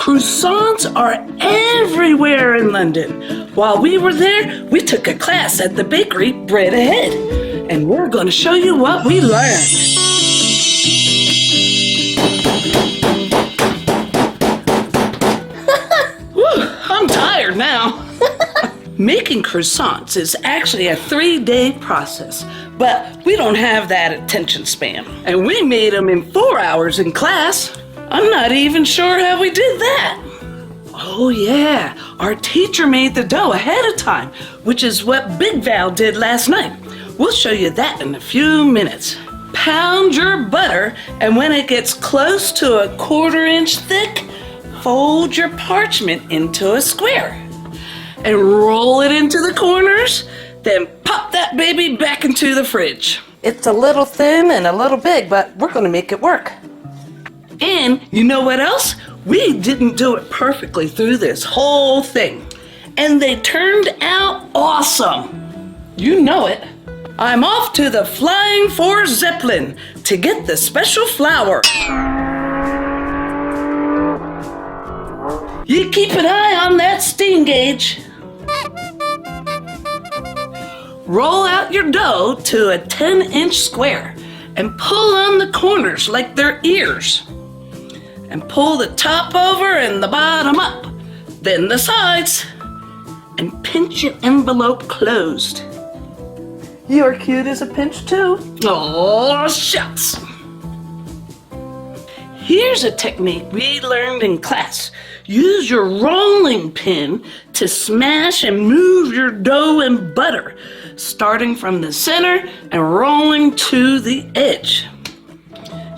Croissants are everywhere in London. While we were there, we took a class at the bakery Bread Ahead, and we're going to show you what we learned. Whew, I'm tired now. Making croissants is actually a 3-day process, but we don't have that attention span. And we made them in 4 hours in class. I'm not even sure how we did that. Oh yeah, our teacher made the dough ahead of time, which is what Big Val did last night. We'll show you that in a few minutes. Pound your butter, and when it gets close to a 1/4 inch thick, fold your parchment into a square and roll it into the corners, then pop that baby back into the fridge. It's a little thin and a little big, but we're gonna make it work. And you know what else? We didn't do it perfectly through this whole thing, and they turned out awesome. You know it. I'm off to the Flying Four Zeppelin to get the special flour. You keep an eye on that steam gauge. Roll out your dough to a 10-inch square and pull on the corners like they're ears. And pull the top over and the bottom up, then the sides, and pinch your envelope closed. You're cute as a pinch too. Oh, shucks. Here's a technique we learned in class. Use your rolling pin to smash and move your dough and butter, starting from the center and rolling to the edge.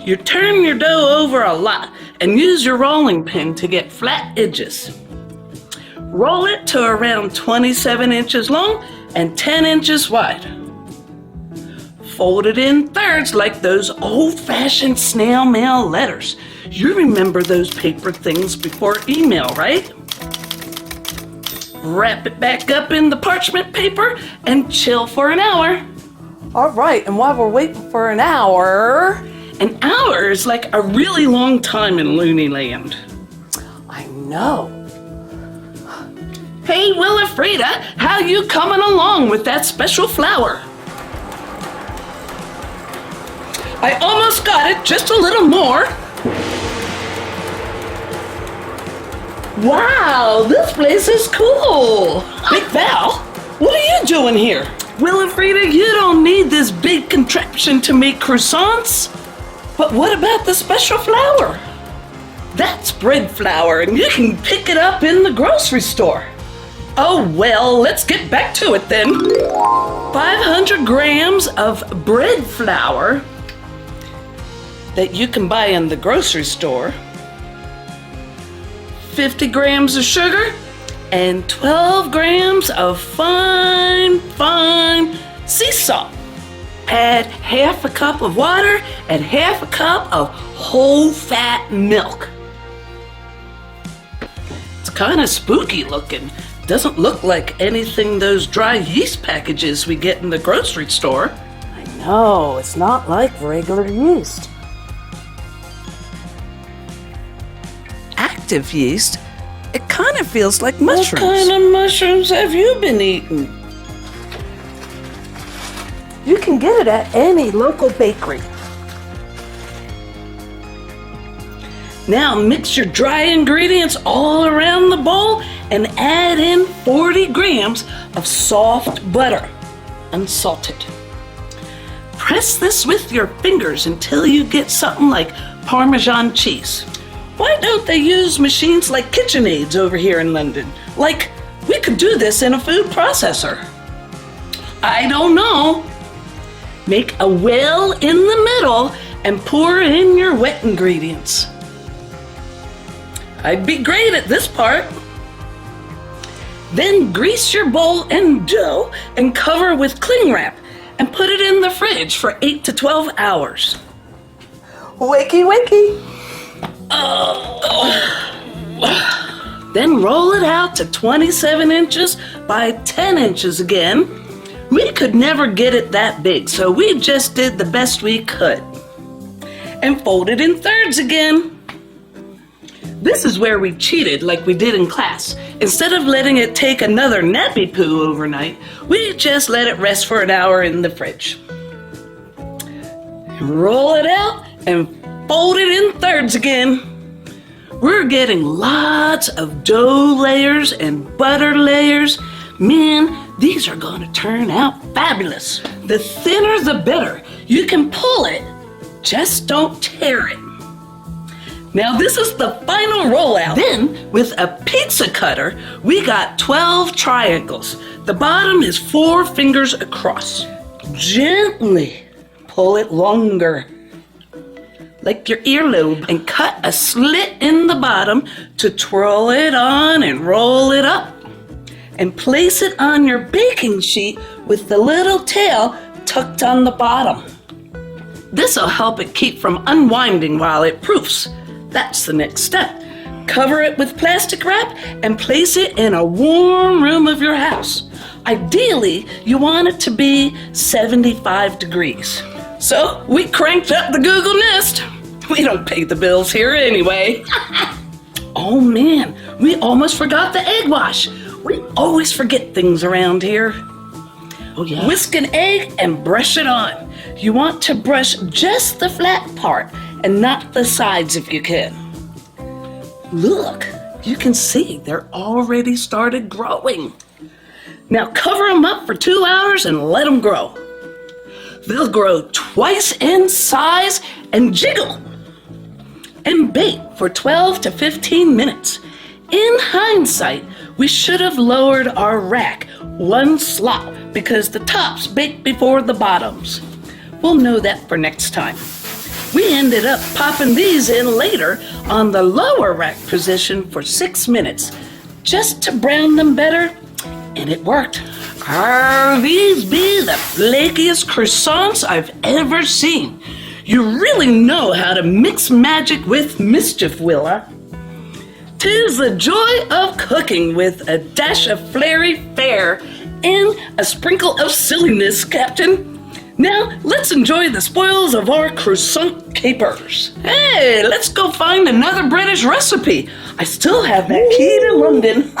You turn your dough over a lot and use your rolling pin to get flat edges. Roll it to around 27 inches long and 10 inches wide. Fold it in thirds like those old-fashioned snail mail letters. You remember those paper things before email, right? Wrap it back up in the parchment paper and chill for an hour. All right, and while we're waiting for an hour is like a really long time in Looney Land. I know. Hey, Willifreda, how you coming along with that special flour? I almost got it, just a little more. Wow, this place is cool. Big Val, what are you doing here? Willifreda, you don't need this big contraption to make croissants. But what about the special flour? That's bread flour, and you can pick it up in the grocery store. Oh well, let's get back to it then. 500 grams of bread flour that you can buy in the grocery store, 50 grams of sugar, and 12 grams of fine sea salt. Add half a cup of water and half a cup of whole fat milk. It's kind of spooky looking. Doesn't look like anything those dry yeast packages we get in the grocery store. I know, it's not like regular yeast. Active yeast? It kind of feels like mushrooms. What kind of mushrooms have you been eating? You can get it at any local bakery. Now mix your dry ingredients all around the bowl and add in 40 grams of soft butter, unsalted. Press this with your fingers until you get something like Parmesan cheese. Why don't they use machines like KitchenAids over here in London? Like, we could do this in a food processor. I don't know. Make a well in the middle and pour in your wet ingredients. I'd be great at this part. Then grease your bowl and dough and cover with cling wrap and put it in the fridge for 8 to 12 hours. Wakey, wakey. Then roll it out to 27 inches by 10 inches again. We could never get it that big, so we just did the best we could. And fold it in thirds again. This is where we cheated like we did in class. Instead of letting it take another nappy poo overnight, we just let it rest for an hour in the fridge. Roll it out and fold it in thirds again. We're getting lots of dough layers and butter layers. Man, these are gonna turn out fabulous. The thinner the better. You can pull it, just don't tear it. Now this is the final rollout. Then, with a pizza cutter, we got 12 triangles. The bottom is 4 fingers across. Gently pull it longer, like your earlobe, and cut a slit in the bottom to twirl it on and roll it up. And place it on your baking sheet with the little tail tucked on the bottom. This'll help it keep from unwinding while it proofs. That's the next step. Cover it with plastic wrap and place it in a warm room of your house. Ideally, you want it to be 75 degrees. So we cranked up the Google Nest. We don't pay the bills here anyway. Oh man, we almost forgot the egg wash. We always forget things around here. Oh yeah. Whisk an egg and brush it on. You want to brush just the flat part and not the sides if you can. Look, you can see they're already started growing. Now cover them up for 2 hours and let them grow. They'll grow twice in size and jiggle. And bake for 12 to 15 minutes. In hindsight, we should have lowered our rack 1 slot because the tops baked before the bottoms. We'll know that for next time. We ended up popping these in later on the lower rack position for 6 minutes just to brown them better, and it worked. These be the flakiest croissants I've ever seen. You really know how to mix magic with mischief, Willa. 'Tis the joy of cooking with a dash of flary fare and a sprinkle of silliness, Captain. Now, let's enjoy the spoils of our croissant capers. Hey, let's go find another British recipe. I still have that key to London.